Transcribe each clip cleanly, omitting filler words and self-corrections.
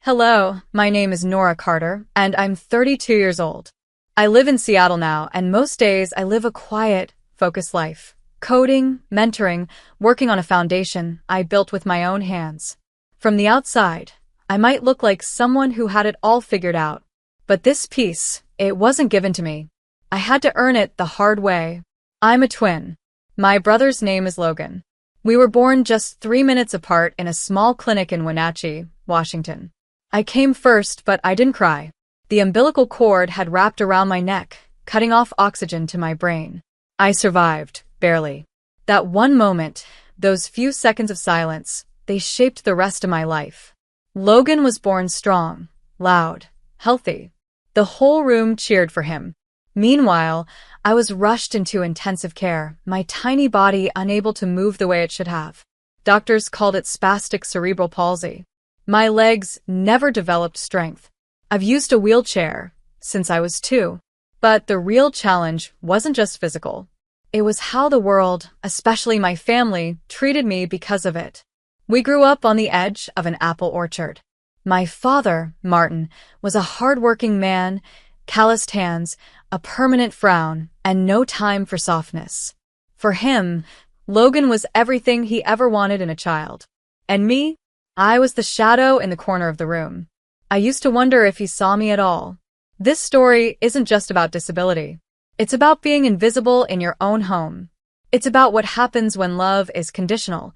Hello, my name is Nora Carter, and I'm 32 years old. I live in Seattle now, and most days I live a quiet, focused life. Coding, mentoring, working on a foundation I built with my own hands. From the outside, I might look like someone who had it all figured out. But this piece, it wasn't given to me. I had to earn it the hard way. I'm a twin. My brother's name is Logan. We were born just 3 minutes apart in a small clinic in Wenatchee, Washington. I came first, but I didn't cry. The umbilical cord had wrapped around my neck, cutting off oxygen to my brain. I survived, barely. That one moment, those few seconds of silence, they shaped the rest of my life. Logan was born strong, loud, healthy. The whole room cheered for him. Meanwhile, I was rushed into intensive care, my tiny body unable to move the way it should have. Doctors called it spastic cerebral palsy. My legs never developed strength. I've used a wheelchair since I was 2. But the real challenge wasn't just physical. It was how the world, especially my family, treated me because of it. We grew up on the edge of an apple orchard. My father, Martin, was a hard-working man, calloused hands, a permanent frown, and no time for softness. For him, Logan was everything he ever wanted in a child. And me? I was the shadow in the corner of the room. I used to wonder if he saw me at all. This story isn't just about disability. It's about being invisible in your own home. It's about what happens when love is conditional,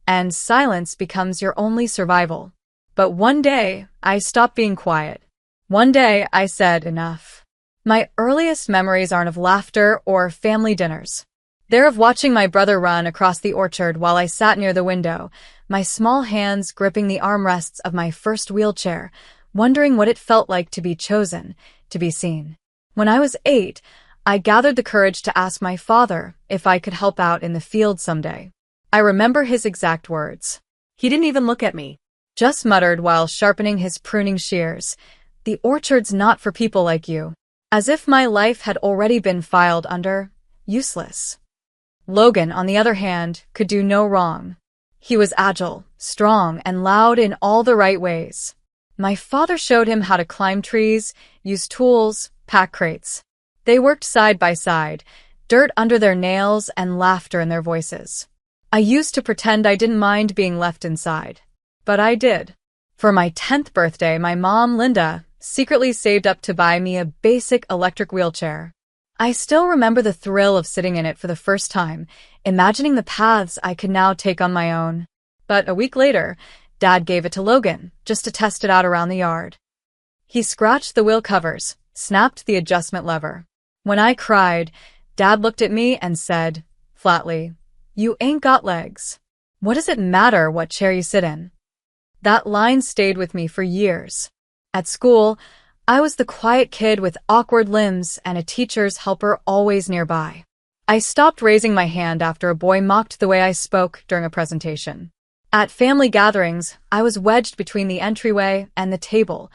and silence becomes your only survival. But one day, I stopped being quiet. One day, I said enough. My earliest memories aren't of laughter or family dinners. They're of watching my brother run across the orchard while I sat near the window, my small hands gripping the armrests of my first wheelchair, wondering what it felt like to be chosen, to be seen. When I was 8, I gathered the courage to ask my father if I could help out in the field someday. I remember his exact words. He didn't even look at me, just muttered while sharpening his pruning shears, "The orchard's not for people like you." As if my life had already been filed under useless. Logan, on the other hand, could do no wrong. He was agile, strong, and loud in all the right ways. My father showed him how to climb trees, use tools, pack crates. They worked side by side, dirt under their nails and laughter in their voices. I used to pretend I didn't mind being left inside. But I did. For my 10th birthday, my mom, Linda, secretly saved up to buy me a basic electric wheelchair. I still remember the thrill of sitting in it for the first time, imagining the paths I could now take on my own. But a week later, Dad gave it to Logan, just to test it out around the yard. He scratched the wheel covers, snapped the adjustment lever. When I cried, Dad looked at me and said, flatly, "You ain't got legs. What does it matter what chair you sit in?" That line stayed with me for years. At school, I was the quiet kid with awkward limbs and a teacher's helper always nearby. I stopped raising my hand after a boy mocked the way I spoke during a presentation. At family gatherings, I was wedged between the entryway and the table,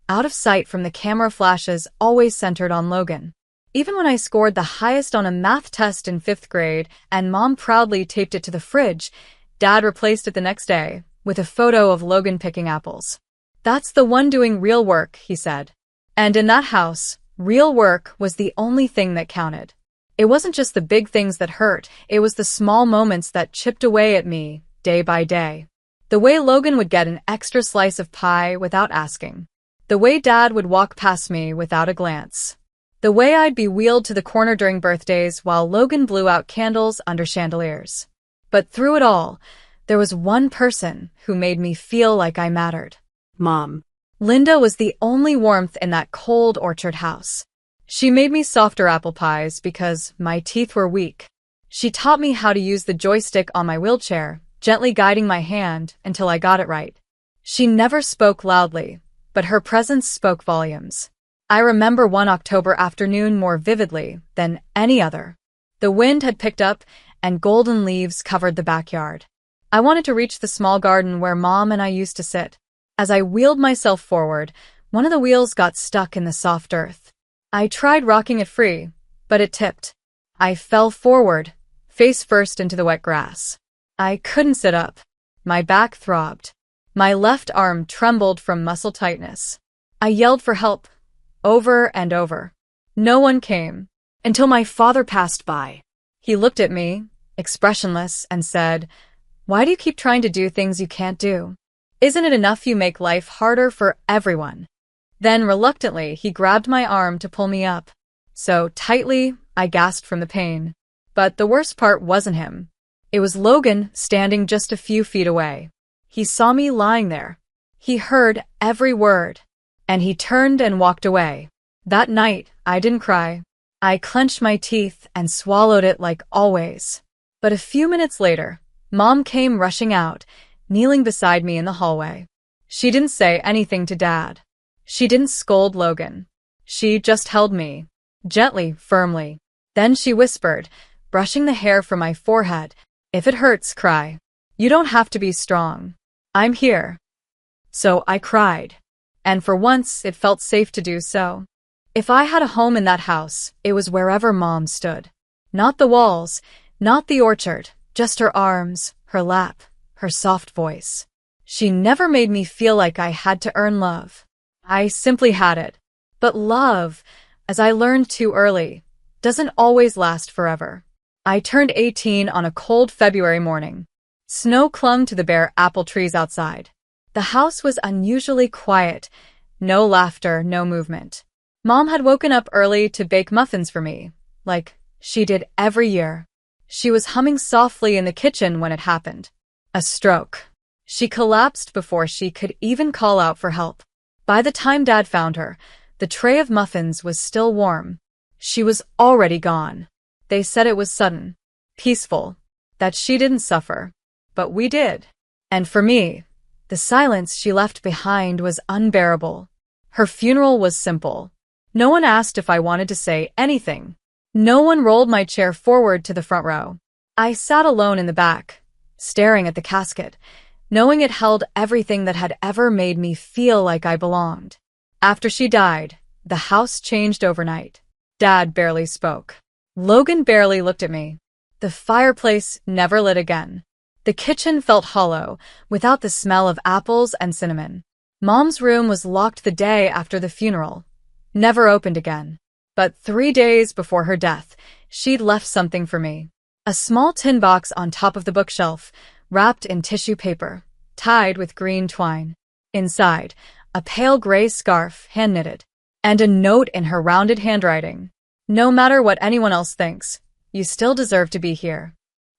out of sight from the camera flashes always centered on Logan. Even when I scored the highest on a math test in 5th grade and Mom proudly taped it to the fridge, Dad replaced it the next day with a photo of Logan picking apples. "That's the one doing real work," he said. And in that house, real work was the only thing that counted. It wasn't just the big things that hurt, it was the small moments that chipped away at me, day by day. The way Logan would get an extra slice of pie without asking. The way Dad would walk past me without a glance. The way I'd be wheeled to the corner during birthdays while Logan blew out candles under chandeliers. But through it all, there was one person who made me feel like I mattered. Mom. Linda was the only warmth in that cold orchard house. She made me softer apple pies because my teeth were weak. She taught me how to use the joystick on my wheelchair, gently guiding my hand until I got it right. She never spoke loudly, but her presence spoke volumes. I remember one October afternoon more vividly than any other. The wind had picked up and golden leaves covered the backyard. I wanted to reach the small garden where Mom and I used to sit. As I wheeled myself forward, one of the wheels got stuck in the soft earth. I tried rocking it free, but it tipped. I fell forward, face first into the wet grass. I couldn't sit up. My back throbbed. My left arm trembled from muscle tightness. I yelled for help, over and over. No one came, until my father passed by. He looked at me, expressionless, and said, "Why do you keep trying to do things you can't do? Isn't it enough you make life harder for everyone?" Then, reluctantly, he grabbed my arm to pull me up. So tightly, I gasped from the pain. But the worst part wasn't him. It was Logan, standing just a few feet away. He saw me lying there. He heard every word. And he turned and walked away. That night, I didn't cry. I clenched my teeth and swallowed it like always. But a few minutes later, Mom came rushing out, kneeling beside me in the hallway. She didn't say anything to Dad. She didn't scold Logan. She just held me, gently, firmly. Then she whispered, brushing the hair from my forehead, "If it hurts, cry. You don't have to be strong. I'm here." So I cried. And for once, it felt safe to do so. If I had a home in that house, it was wherever Mom stood. Not the walls, not the orchard, just her arms, her lap, her soft voice. She never made me feel like I had to earn love. I simply had it. But love, as I learned too early, doesn't always last forever. I turned 18 on a cold February morning. Snow clung to the bare apple trees outside. The house was unusually quiet. No laughter, no movement. Mom had woken up early to bake muffins for me, like she did every year. She was humming softly in the kitchen when it happened. A stroke. She collapsed before she could even call out for help. By the time Dad found her, the tray of muffins was still warm. She was already gone. They said it was sudden, peaceful, that she didn't suffer. But we did. And for me, the silence she left behind was unbearable. Her funeral was simple. No one asked if I wanted to say anything. No one rolled my chair forward to the front row. I sat alone in the back, staring at the casket, knowing it held everything that had ever made me feel like I belonged. After she died, the house changed overnight. Dad barely spoke. Logan barely looked at me. The fireplace never lit again. The kitchen felt hollow, without the smell of apples and cinnamon. Mom's room was locked the day after the funeral, never opened again. But 3 days before her death, she'd left something for me. A small tin box on top of the bookshelf, wrapped in tissue paper, tied with green twine. Inside, a pale gray scarf, hand-knitted, and a note in her rounded handwriting. "No matter what anyone else thinks, you still deserve to be here."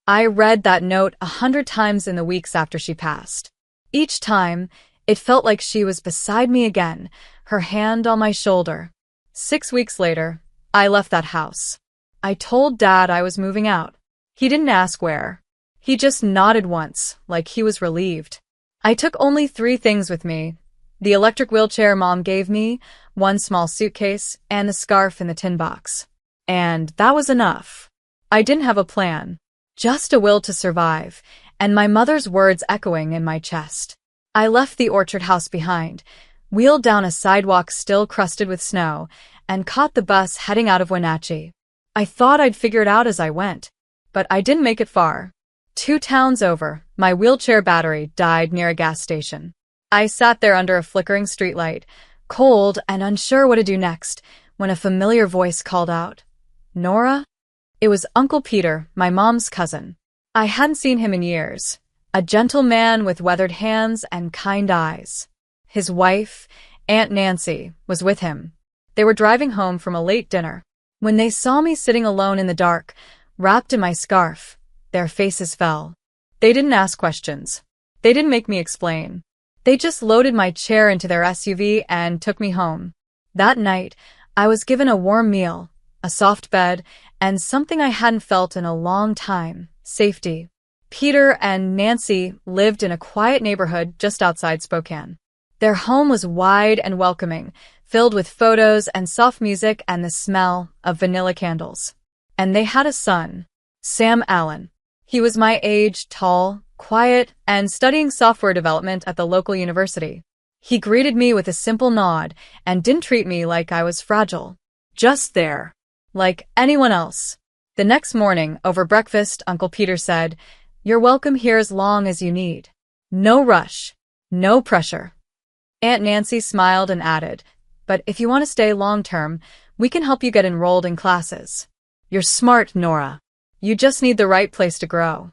I read that note 100 times in the weeks after she passed. Each time, it felt like she was beside me again, her hand on my shoulder. 6 weeks later, I left that house. I told Dad I was moving out. He didn't ask where. He just nodded once, like he was relieved. I took only 3 things with me: the electric wheelchair Mom gave me, 1 small suitcase, and the scarf in the tin box. And that was enough. I didn't have a plan. Just a will to survive, and my mother's words echoing in my chest. I left the orchard house behind, wheeled down a sidewalk still crusted with snow, and caught the bus heading out of Wenatchee. I thought I'd figure it out as I went, but I didn't make it far. 2 towns over, my wheelchair battery died near a gas station. I sat there under a flickering streetlight, cold and unsure what to do next, when a familiar voice called out, "Nora?" It was Uncle Peter, my mom's cousin. I hadn't seen him in years. A gentle man with weathered hands and kind eyes. His wife, Aunt Nancy, was with him. They were driving home from a late dinner. When they saw me sitting alone in the dark, wrapped in my scarf, their faces fell. They didn't ask questions. They didn't make me explain. They just loaded my chair into their SUV and took me home. That night, I was given a warm meal, a soft bed, and something I hadn't felt in a long time: safety. Peter and Nancy lived in a quiet neighborhood just outside Spokane. Their home was wide and welcoming, filled with photos and soft music and the smell of vanilla candles. And they had a son, Sam Allen. He was my age, tall, quiet, and studying software development at the local university. He greeted me with a simple nod and didn't treat me like I was fragile. Just there. Like anyone else. The next morning, over breakfast, Uncle Peter said, "You're welcome here as long as you need. No rush." No pressure. Aunt Nancy smiled and added, but if you want to stay long-term, we can help you get enrolled in classes. You're smart, Nora. You just need the right place to grow.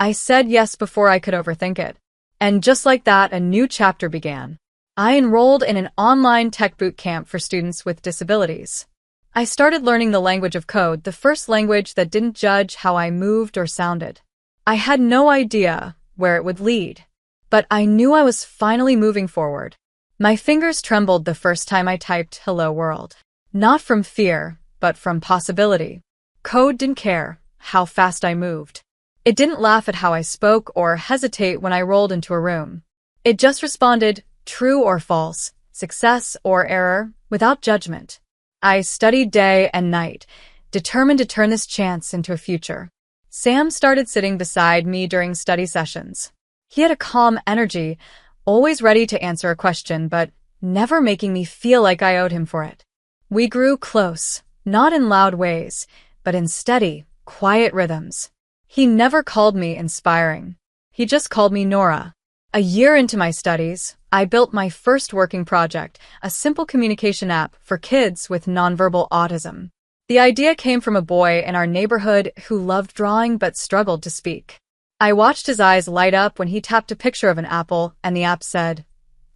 I said yes before I could overthink it. And just like that, a new chapter began. I enrolled in an online tech boot camp for students with disabilities. I started learning the language of code, the first language that didn't judge how I moved or sounded. I had no idea where it would lead, but I knew I was finally moving forward. My fingers trembled the first time I typed "Hello World." Not from fear, but from possibility. Code didn't care how fast I moved. It didn't laugh at how I spoke or hesitate when I rolled into a room. It just responded, true or false, success or error, without judgment. I studied day and night, determined to turn this chance into a future. Sam started sitting beside me during study sessions. He had a calm energy, always ready to answer a question, but never making me feel like I owed him for it. We grew close, not in loud ways, but in steady, quiet rhythms. He never called me inspiring. He just called me Nora. A year into my studies, I built my first working project, a simple communication app for kids with nonverbal autism. The idea came from a boy in our neighborhood who loved drawing but struggled to speak. I watched his eyes light up when he tapped a picture of an apple and the app said,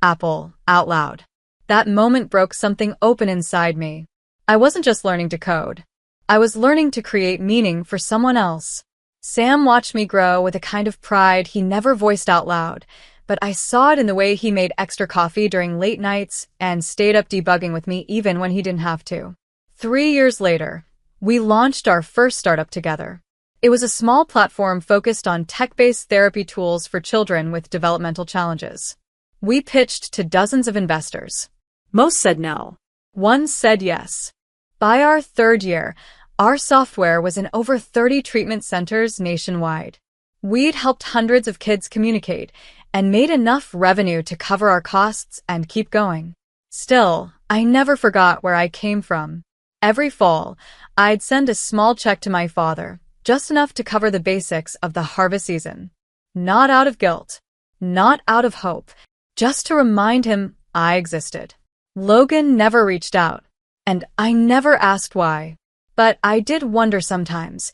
"Apple," out loud. That moment broke something open inside me. I wasn't just learning to code. I was learning to create meaning for someone else. Sam watched me grow with a kind of pride he never voiced out loud, but I saw it in the way he made extra coffee during late nights and stayed up debugging with me even when he didn't have to. 3 years later, we launched our first startup together. It was a small platform focused on tech-based therapy tools for children with developmental challenges. We pitched to dozens of investors. Most said no. One said yes. By our third year, our software was in over 30 treatment centers nationwide. We'd helped hundreds of kids communicate and made enough revenue to cover our costs and keep going. Still, I never forgot where I came from. Every fall, I'd send a small check to my father, just enough to cover the basics of the harvest season. Not out of guilt, not out of hope, just to remind him I existed. Logan never reached out, and I never asked why. But I did wonder sometimes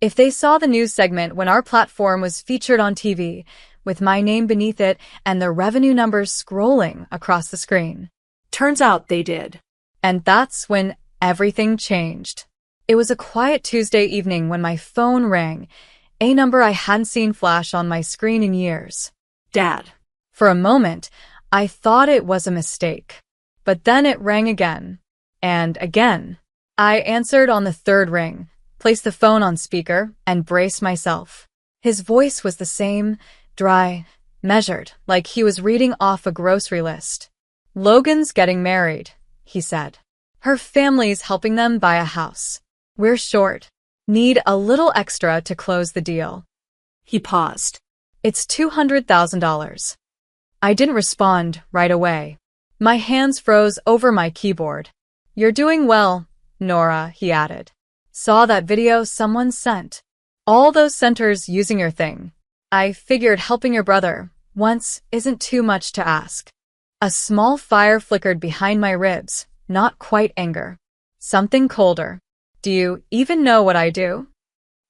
if they saw the news segment when our platform was featured on TV, with my name beneath it and the revenue numbers scrolling across the screen. Turns out they did. And that's when everything changed. It was a quiet Tuesday evening when my phone rang, a number I hadn't seen flash on my screen in years. Dad. For a moment, I thought it was a mistake. But then it rang again. And again. I answered on the third ring, placed the phone on speaker, and braced myself. His voice was the same, dry, measured, like he was reading off a grocery list. "Logan's getting married," he said. "Her family's helping them buy a house. We're short. Need a little extra to close the deal." He paused. "It's $200,000. I didn't respond right away. My hands froze over my keyboard. "You're doing well, Nora," he added. "Saw that video someone sent. All those centers using your thing. I figured helping your brother once isn't too much to ask." A small fire flickered behind my ribs, not quite anger. Something colder. "Do you even know what I do?"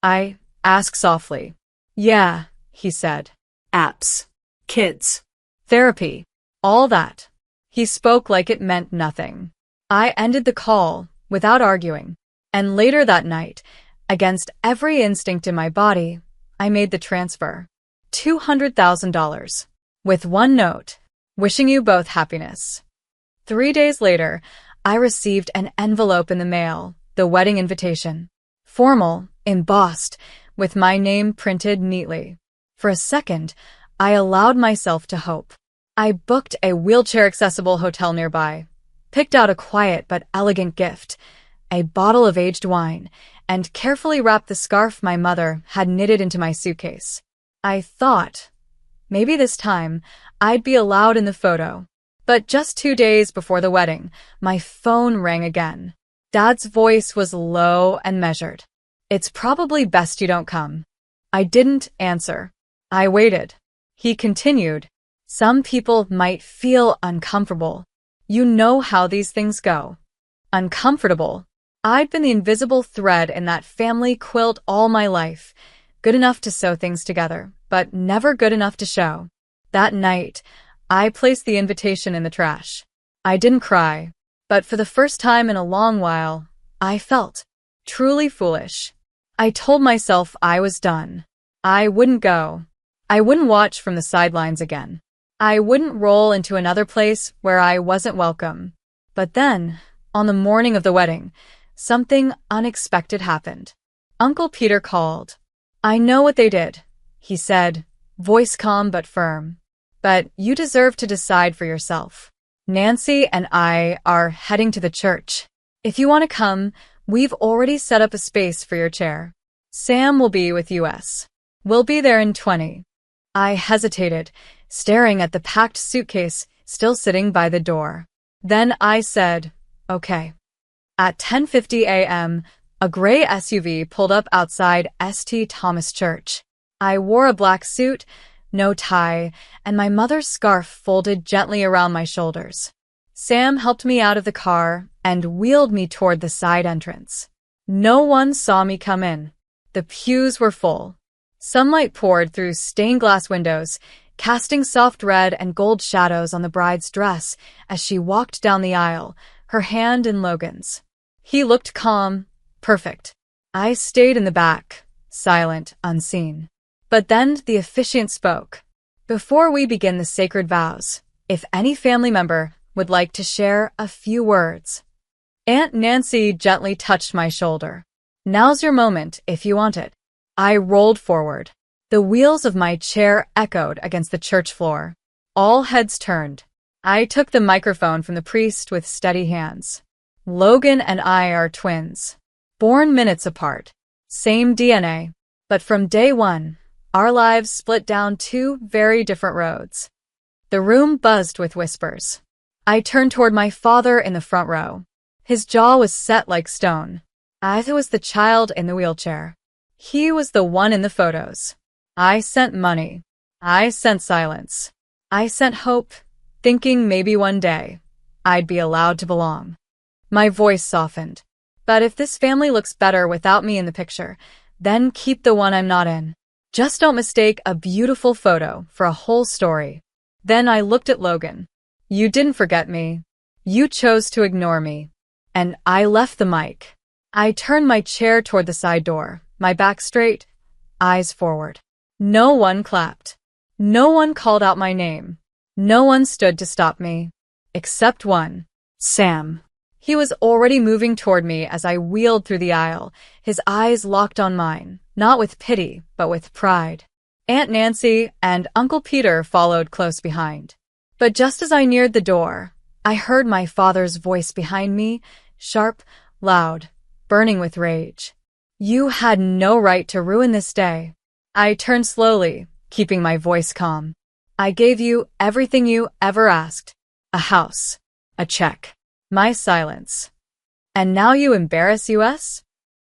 I asked softly. "Yeah," he said. "Apps. Kids. Therapy. All that." He spoke like it meant nothing. I ended the call without arguing. And later that night, against every instinct in my body, I made the transfer. $200,000. With one note, "Wishing you both happiness." 3 days later, I received an envelope in the mail, the wedding invitation. Formal, embossed, with my name printed neatly. For a second, I allowed myself to hope. I booked a wheelchair-accessible hotel nearby, picked out a quiet but elegant gift, a bottle of aged wine, and carefully wrapped the scarf my mother had knitted into my suitcase. I thought, maybe this time, I'd be allowed in the photo. But just 2 days before the wedding, my phone rang again. Dad's voice was low and measured. "It's probably best you don't come." I didn't answer. I waited. He continued, Some people might feel uncomfortable. You know how these things go. Uncomfortable. I'd been the invisible thread in that family quilt all my life, good enough to sew things together, but never good enough to show. That night, I placed the invitation in the trash. I didn't cry, but for the first time in a long while, I felt truly foolish. I told myself I was done. I wouldn't go. I wouldn't watch from the sidelines again. I wouldn't roll into another place where I wasn't welcome. But then, on the morning of the wedding, something unexpected happened. Uncle Peter called. "I know what they did," he said, voice calm but firm. "But you deserve to decide for yourself. Nancy and I are heading to the church. If you want to come, we've already set up a space for your chair. Sam will be with us. We'll be there in 20. I hesitated, staring at the packed suitcase still sitting by the door. Then I said, "Okay." At 10:50 a.m., a gray SUV pulled up outside St. Thomas Church. I wore a black suit, no tie, and my mother's scarf folded gently around my shoulders. Sam helped me out of the car and wheeled me toward the side entrance. No one saw me come in. The pews were full. Sunlight poured through stained glass windows, casting soft red and gold shadows on the bride's dress as she walked down the aisle, her hand in Logan's. He looked calm, perfect. I stayed in the back, silent, unseen. But then the officiant spoke. "Before we begin the sacred vows, if any family member would like to share a few words." Aunt Nancy gently touched my shoulder. "Now's your moment if you want it." I rolled forward. The wheels of my chair echoed against the church floor. All heads turned. I took the microphone from the priest with steady hands. "Logan and I are twins. Born minutes apart. Same DNA. But from day one, our lives split down two very different roads." The room buzzed with whispers. I turned toward my father in the front row. His jaw was set like stone. I was the child in the wheelchair. He was the one in the photos. I sent money. I sent silence. I sent hope, thinking maybe one day I'd be allowed to belong. My voice softened. "But if this family looks better without me in the picture, then keep the one I'm not in. Just don't mistake a beautiful photo for a whole story." Then I looked at Logan. "You didn't forget me. You chose to ignore me." And I left the mic. I turned my chair toward the side door, my back straight, eyes forward. No one clapped. No one called out my name. No one stood to stop me. Except one. Sam. He was already moving toward me as I wheeled through the aisle, his eyes locked on mine, not with pity, but with pride. Aunt Nancy and Uncle Peter followed close behind. But just as I neared the door, I heard my father's voice behind me, sharp, loud, burning with rage. "You had no right to ruin this day." I turned slowly, keeping my voice calm. "I gave you everything you ever asked. A house. A check. My silence. And now you embarrass us?"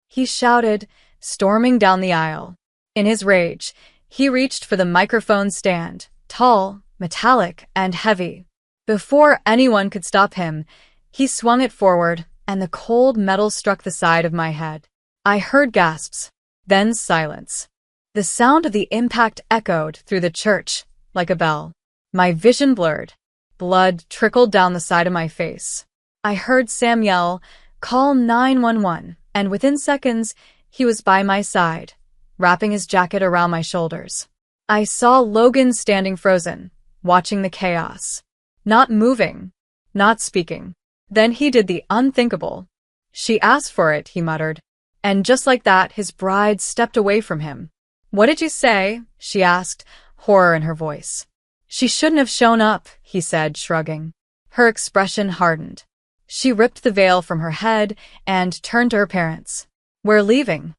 He shouted, storming down the aisle. In his rage, he reached for the microphone stand, tall, metallic, and heavy. Before anyone could stop him, he swung it forward, and the cold metal struck the side of my head. I heard gasps, then silence. The sound of the impact echoed through the church, like a bell. My vision blurred. Blood trickled down the side of my face. I heard Sam yell, "Call 911," and within seconds, he was by my side, wrapping his jacket around my shoulders. I saw Logan standing frozen, watching the chaos. Not moving, not speaking. Then he did the unthinkable. "She asked for it," he muttered. And just like that, his bride stepped away from him. "What did you say?" she asked, horror in her voice. "She shouldn't have shown up," he said, shrugging. Her expression hardened. She ripped the veil from her head and turned to her parents. "We're leaving."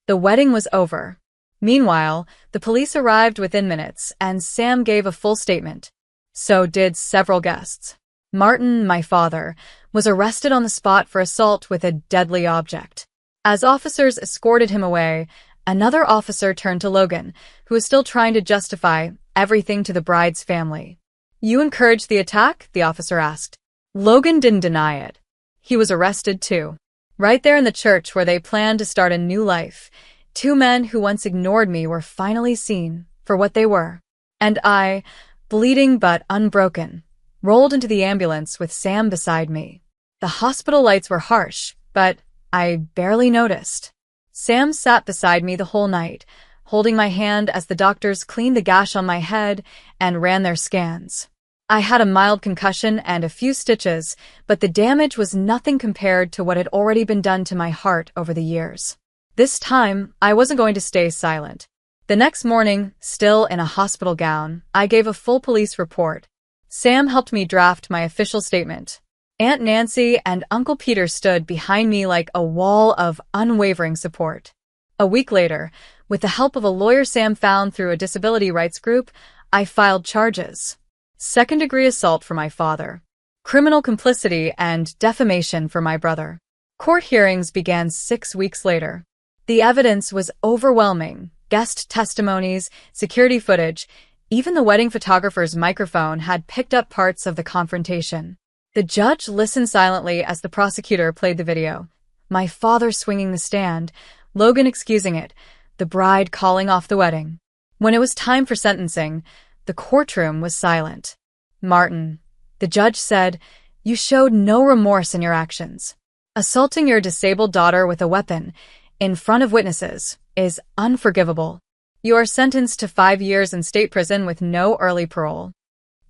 The wedding was over. Meanwhile, the police arrived within minutes, and Sam gave a full statement. So did several guests. Martin, my father, was arrested on the spot for assault with a deadly object. As officers escorted him away, another officer turned to Logan, who was still trying to justify everything to the bride's family. You encouraged the attack? The officer asked. Logan didn't deny it. He was arrested too. Right there in the church where they planned to start a new life, two men who once ignored me were finally seen for what they were. And I, bleeding but unbroken, rolled into the ambulance with Sam beside me. The hospital lights were harsh, but I barely noticed. Sam sat beside me the whole night, holding my hand as the doctors cleaned the gash on my head and ran their scans. I had a mild concussion and a few stitches, but the damage was nothing compared to what had already been done to my heart over the years. This time, I wasn't going to stay silent. The next morning, still in a hospital gown, I gave a full police report. Sam helped me draft my official statement. Aunt Nancy and Uncle Peter stood behind me like a wall of unwavering support. A week later, with the help of a lawyer Sam found through a disability rights group, I filed charges. Second-degree assault for my father, criminal complicity, and defamation for my brother. Court hearings began 6 weeks later. The evidence was overwhelming. Guest testimonies, security footage, even the wedding photographer's microphone had picked up parts of the confrontation. The judge listened silently as the prosecutor played the video. My father swinging the stand, Logan excusing it, the bride calling off the wedding. When it was time for sentencing, the courtroom was silent. Martin, the judge said, you showed no remorse in your actions. Assaulting your disabled daughter with a weapon in front of witnesses is unforgivable. You are sentenced to 5 years in state prison with no early parole.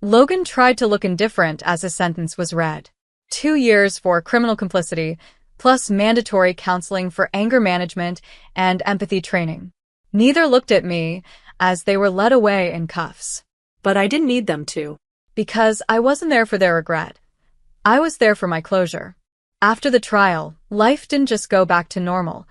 Logan tried to look indifferent as his sentence was read. 2 years for criminal complicity, plus mandatory counseling for anger management and empathy training. Neither looked at me as they were led away in cuffs. But I didn't need them to. Because I wasn't there for their regret. I was there for my closure. After the trial, life didn't just go back to normal.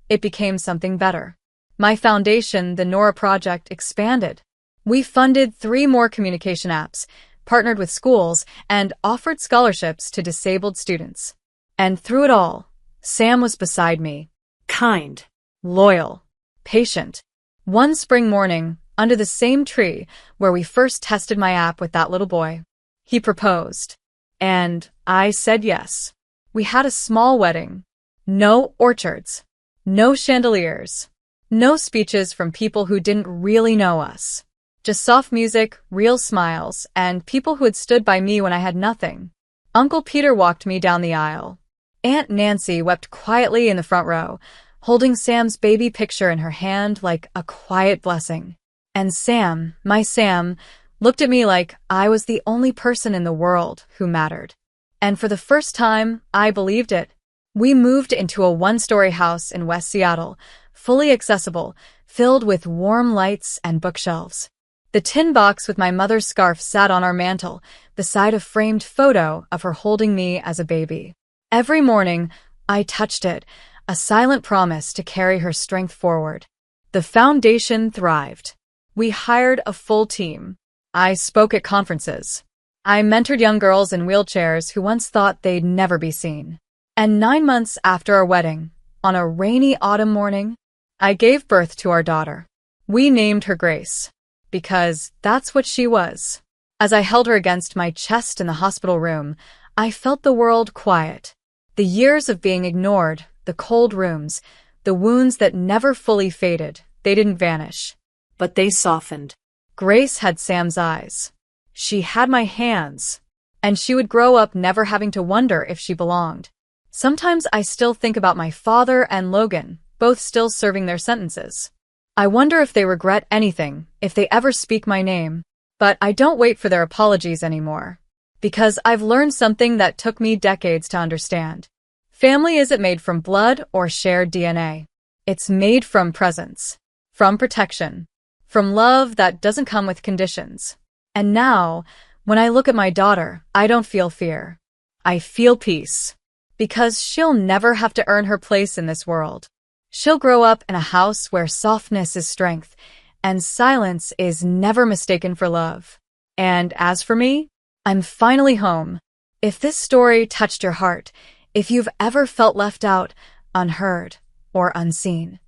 It became something better. My foundation, the Nora Project, expanded. We funded 3 more communication apps, partnered with schools, and offered scholarships to disabled students. And through it all, Sam was beside me. Kind. Loyal. Patient. One spring morning, under the same tree where we first tested my app with that little boy, he proposed. And I said yes. We had a small wedding. No orchards. No chandeliers. No speeches from people who didn't really know us. Just soft music, real smiles, and people who had stood by me when I had nothing. Uncle Peter walked me down the aisle. Aunt Nancy wept quietly in the front row, holding Sam's baby picture in her hand like a quiet blessing. And Sam, my Sam, looked at me like I was the only person in the world who mattered. And for the first time, I believed it. We moved into a 1-story house in West Seattle, fully accessible, filled with warm lights and bookshelves. The tin box with my mother's scarf sat on our mantel, beside a framed photo of her holding me as a baby. Every morning, I touched it, a silent promise to carry her strength forward. The foundation thrived. We hired a full team. I spoke at conferences. I mentored young girls in wheelchairs who once thought they'd never be seen. And 9 months after our wedding, on a rainy autumn morning, I gave birth to our daughter. We named her Grace, because that's what she was. As I held her against my chest in the hospital room, I felt the world quiet. The years of being ignored, the cold rooms, the wounds that never fully faded, they didn't vanish. But they softened. Grace had Sam's eyes. She had my hands. And she would grow up never having to wonder if she belonged. Sometimes I still think about my father and Logan, both still serving their sentences. I wonder if they regret anything, if they ever speak my name. But I don't wait for their apologies anymore. Because I've learned something that took me decades to understand. Family isn't made from blood or shared DNA. It's made from presence, from protection, from love that doesn't come with conditions. And now, when I look at my daughter, I don't feel fear. I feel peace. Because she'll never have to earn her place in this world. She'll grow up in a house where softness is strength, and silence is never mistaken for love. And as for me, I'm finally home. If this story touched your heart, if you've ever felt left out, unheard, or unseen,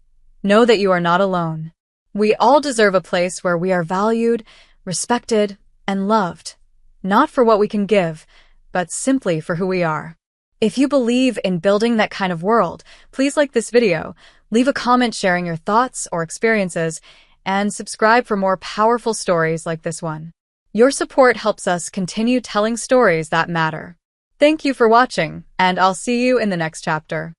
know that you are not alone. We all deserve a place where we are valued, respected, and loved. not for what we can give, but simply for who we are. If you believe in building that kind of world, please like this video, leave a comment sharing your thoughts or experiences, and subscribe for more powerful stories like this one. Your support helps us continue telling stories that matter. Thank you for watching, and I'll see you in the next chapter.